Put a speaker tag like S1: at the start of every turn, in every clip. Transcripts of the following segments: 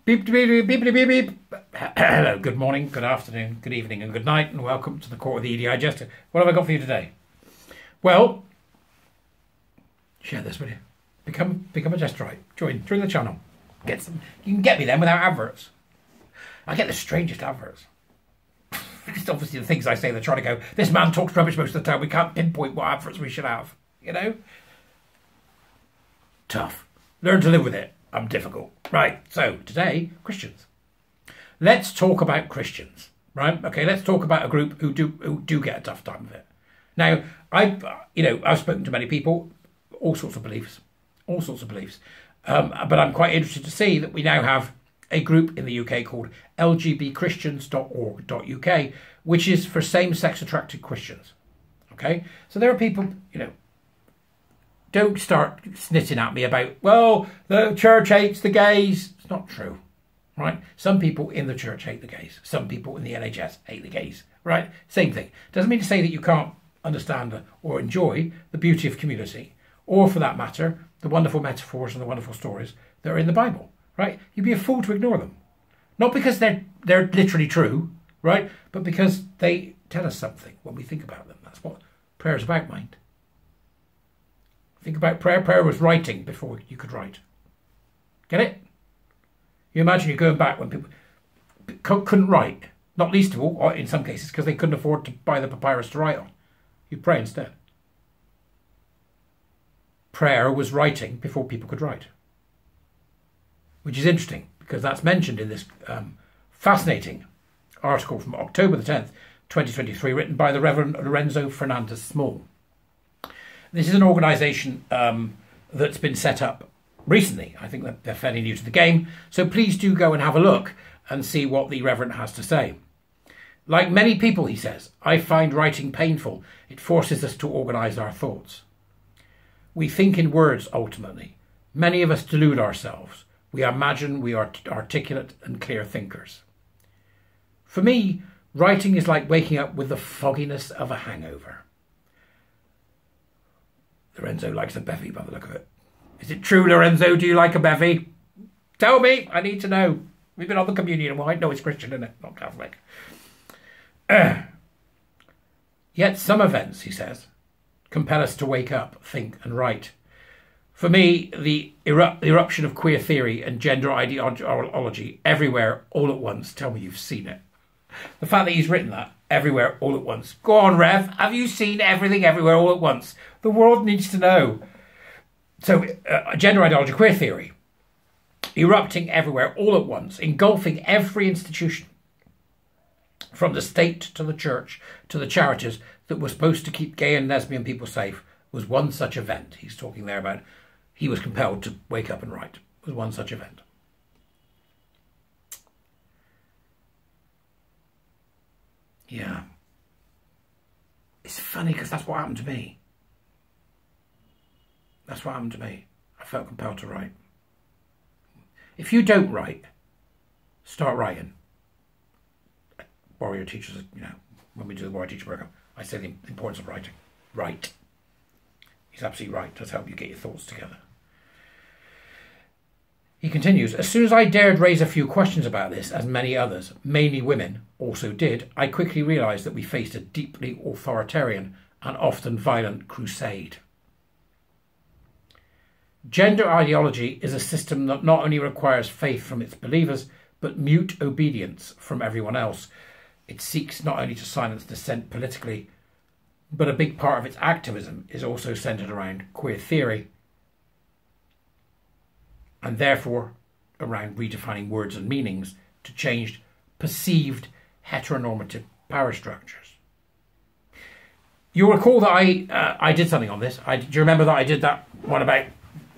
S1: Beep, beep, beep, beep, beep, beep, beep. Hello, good morning, good afternoon, good evening, and good night, and welcome to the Court of the EDI Jester. What have I got for you today? Well, share this with you. Become a Jesterite. Join the channel. Get some. You can get me then without adverts. I get the strangest adverts. It's obviously the things I say. They're trying to go, this man talks rubbish most of the time. We can't pinpoint what adverts we should have. You know? Tough. Learn to live with it. I'm difficult. Right, so today, Christians. Let's talk about Christians, right? Okay, let's talk about a group who do get a tough time of it. Now, I've spoken to many people, all sorts of beliefs, but I'm quite interested to see that we now have a group in the UK called lgbchristians.org.uk, which is for same-sex attracted Christians. Okay, so there are people, don't start snitting at me about, well, the church hates the gays. It's not true, right? Some people in the church hate the gays. Some people in the NHS hate the gays, right? Same thing. Doesn't mean to say that you can't understand or enjoy the beauty of community, or for that matter, the wonderful metaphors and the wonderful stories that are in the Bible, right? You'd be a fool to ignore them. Not because they're literally true, right? But because they tell us something when we think about them. That's what prayer is about, mind. Think about prayer. Prayer was writing before you could write. Get it? You imagine you're going back when people couldn't write. Not least of all, or in some cases, because they couldn't afford to buy the papyrus to write on. You pray instead. Prayer was writing before people could write. Which is interesting, because that's mentioned in this fascinating article from October the 10th, 2023, written by the Reverend Lorenzo Fernandez Small. This is an organisation that's been set up recently. I think that they're fairly new to the game. So please do go and have a look and see what the Reverend has to say. Like many people, he says, I find writing painful. It forces us to organise our thoughts. We think in words, ultimately. Many of us delude ourselves. We imagine we are articulate and clear thinkers. For me, writing is like waking up with the fogginess of a hangover. Lorenzo likes a bevy by the look of it. Is it true, Lorenzo? Do you like a bevy? Tell me. I need to know. We've been on the communion wine. No, it's Christian, isn't it? Not Catholic. Yet some events, he says, compel us to wake up, think and write. For me, the eruption of queer theory and gender ideology everywhere all at once. Tell me you've seen it. The fact that he's written that, everywhere all at once. Go on, Rev. Have you seen everything everywhere all at once? The world needs to know. So, gender ideology, queer theory, erupting everywhere all at once, engulfing every institution, from the state to the church to the charities that were supposed to keep gay and lesbian people safe, was one such event. He's talking there about he was compelled to wake up and write. It was one such event. Yeah. It's funny because that's what happened to me. That's what happened to me. I felt compelled to write. If you don't write, start writing. Warrior teachers, when we do the Warrior Teacher program, I say the importance of writing. Write. He's absolutely right. It does help you get your thoughts together. He continues, as soon as I dared raise a few questions about this, as many others, mainly women, also did, I quickly realised that we faced a deeply authoritarian and often violent crusade. Gender ideology is a system that not only requires faith from its believers, but mute obedience from everyone else. It seeks not only to silence dissent politically, but a big part of its activism is also centred around queer theory, and therefore around redefining words and meanings to change perceived heteronormative power structures. You'll recall that I did something on this. Do you remember that I did that one about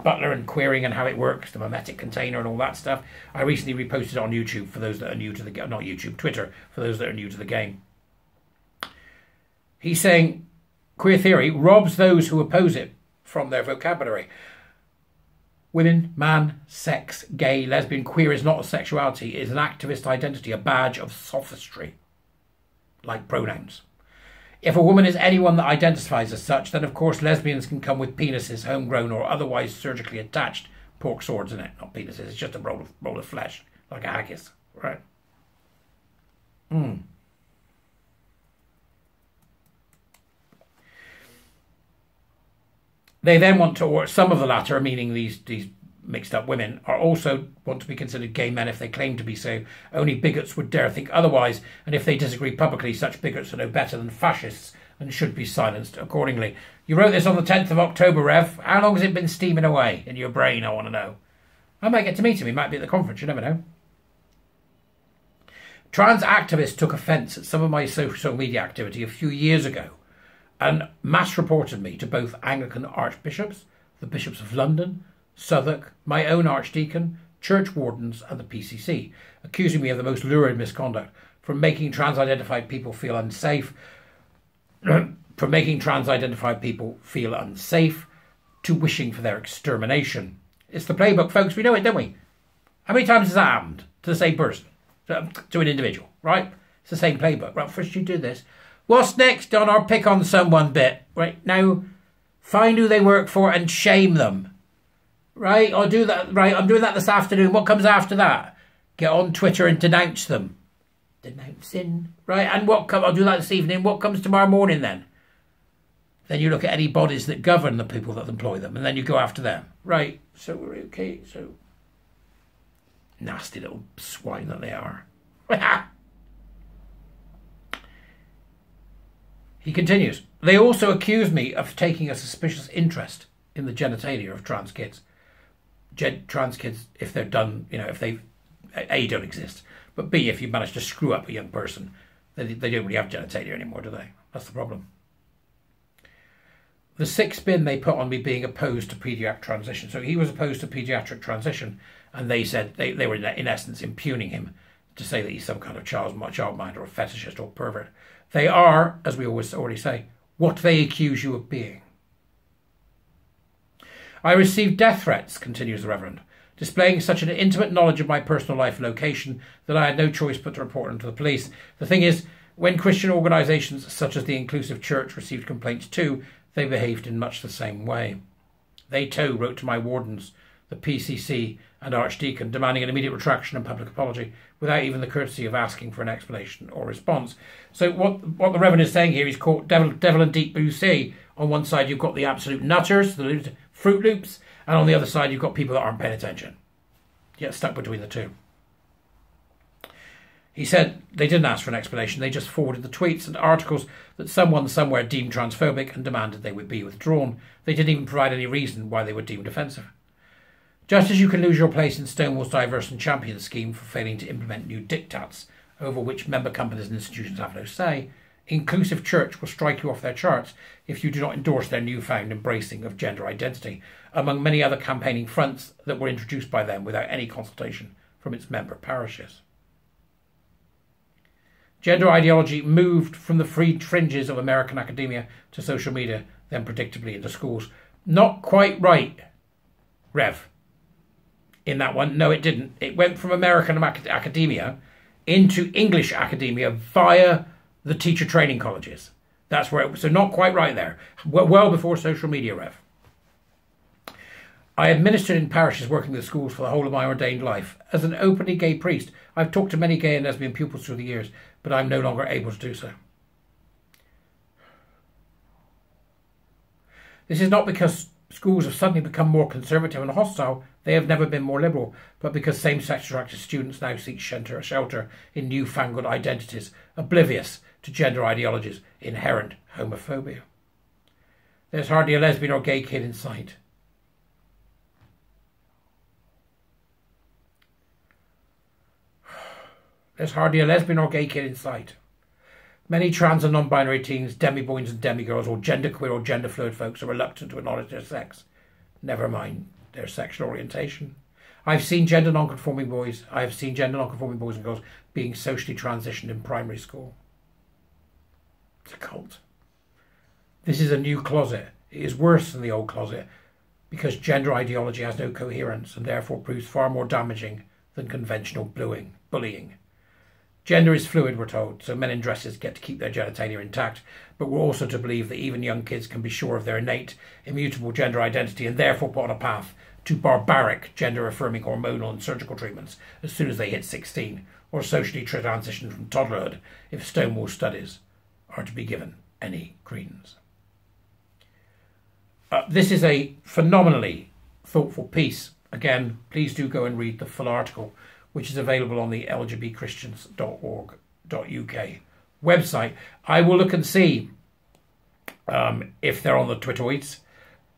S1: Butler and queering and how it works, the mimetic container and all that stuff? I recently reposted it on YouTube for those that are new to the game. Not YouTube, Twitter, for those that are new to the game. He's saying queer theory robs those who oppose it from their vocabulary. Women, man, sex, gay, lesbian, queer is not a sexuality. It is an activist identity, a badge of sophistry, like pronouns. If a woman is anyone that identifies as such, then of course lesbians can come with penises, homegrown or otherwise surgically attached. Pork swords in it, not penises. It's just a roll of flesh. like a haggis, right? They then want to, or some of the latter, meaning these mixed up women, are also want to be considered gay men if they claim to be so. Only bigots would dare think otherwise, and if they disagree publicly, such bigots are no better than fascists and should be silenced accordingly. You wrote this on the 10th of October, Rev. How long has it been steaming away in your brain, I want to know? I might get to meet him. He might be at the conference, you never know. Trans activists took offence at some of my social media activity a few years ago and mass reported me to both Anglican archbishops, the bishops of London, Southwark, my own archdeacon, church wardens and the PCC, accusing me of the most lurid misconduct, from making trans-identified people feel unsafe, to wishing for their extermination. It's the playbook, folks. We know it, don't we? How many times has that happened to the same person, to an individual, right? It's the same playbook. Right, first you do this. What's next on our pick on someone bit? Right, now find who they work for and shame them. Right, I'll do that. Right, I'm doing that this afternoon. What comes after that? Get on Twitter and denounce them. Denouncing. Right, and I'll do that this evening. What comes tomorrow morning then? Then you look at any bodies that govern the people that employ them, and then you go after them. Right, so we're okay, so... Nasty little swine that they are. He continues, they also accuse me of taking a suspicious interest in the genitalia of trans kids. Trans kids, if they're done, if they, A, don't exist, but B, if you manage to screw up a young person, they don't really have genitalia anymore, do they? That's the problem. The sick spin they put on me being opposed to paediatric transition. So he was opposed to paediatric and they said they were in essence impugning him to say that he's some kind of childminder or fetishist or pervert. They are, as we always already say, what they accuse you of being. I received death threats, continues the Reverend, displaying such an intimate knowledge of my personal life and location that I had no choice but to report them to the police. The thing is, when Christian organisations such as the Inclusive Church received complaints too, they behaved in much the same way. They too wrote to my wardens, the PCC and Archdeacon, demanding an immediate retraction and public apology without even the courtesy of asking for an explanation or response. So what the Reverend is saying here is called devil and deep blue sea. On one side you've got the absolute nutters, the Fruit Loops, and on the other side you've got people that aren't paying attention. You get stuck between the two. He said they didn't ask for an explanation, they just forwarded the tweets and articles that someone somewhere deemed transphobic and demanded they would be withdrawn. They didn't even provide any reason why they were deemed offensive. Just as you can lose your place in Stonewall's Diverse and Champion scheme for failing to implement new diktats over which member companies and institutions have no say, Inclusive Church will strike you off their charts if you do not endorse their newfound embracing of gender identity, among many other campaigning fronts that were introduced by them without any consultation from its member parishes. Gender ideology moved from the free fringes of American academia to social media, then predictably into schools. Not quite right, Rev. In that one, no, it didn't. It went from American academia into English academia via the teacher training colleges. That's where it was. So not quite right there. Well before social media, Rev. I administered in parishes working with schools for the whole of my ordained life. As an openly gay priest, I've talked to many gay and lesbian pupils through the years, but I'm no longer able to do so. This is not because schools have suddenly become more conservative and hostile. They have never been more liberal, but because same-sex attracted students now seek shelter in newfangled identities, oblivious to gender ideology's inherent homophobia. There's hardly a lesbian or gay kid in sight. There's hardly a lesbian or gay kid in sight. Many trans and non-binary teens, demi-boys and demi-girls, or genderqueer or gender-fluid folks are reluctant to acknowledge their sex. Never mind their sexual orientation. I've seen gender non-conforming boys. I have seen gender non-conforming boys and girls being socially transitioned in primary school. It's a cult. This is a new closet. It is worse than the old closet because gender ideology has no coherence and therefore proves far more damaging than conventional bullying. Gender is fluid, we're told, so men in dresses get to keep their genitalia intact, but we're also to believe that even young kids can be sure of their innate, immutable gender identity and therefore put on a path to barbaric gender-affirming hormonal and surgical treatments as soon as they hit 16, or socially transition from toddlerhood if Stonewall studies are to be given any credence. This is a phenomenally thoughtful piece. Again, please do go and read the full article, which is available on the lgbchristians.org.uk website. I will look and see if they're on the Twitteroids,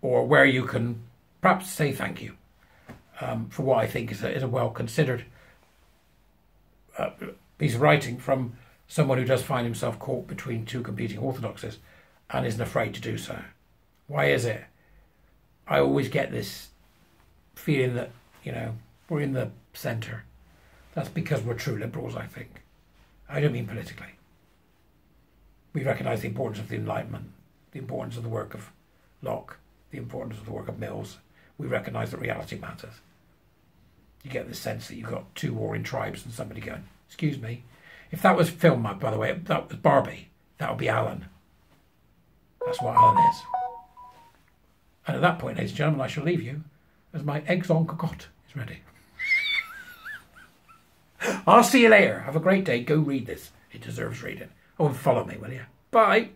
S1: or where you can perhaps say thank you for what I think is a well-considered piece of writing from someone who does find himself caught between two competing orthodoxies and isn't afraid to do so. Why is it? I always get this feeling that, you know, we're in the centre. That's because we're true liberals, I think. I don't mean politically. We recognise the importance of the Enlightenment, the importance of the work of Locke, the importance of the work of Mills. We recognise that reality matters. You get this sense that you've got two warring tribes and somebody going, excuse me. If that was film, by the way, that was Barbie, that would be Alan. That's what Alan is. And at that point, ladies and gentlemen, I shall leave you as my eggs en cocotte is ready. I'll see you later. Have a great day. Go read this. It deserves reading. Oh, and follow me, will you? Bye.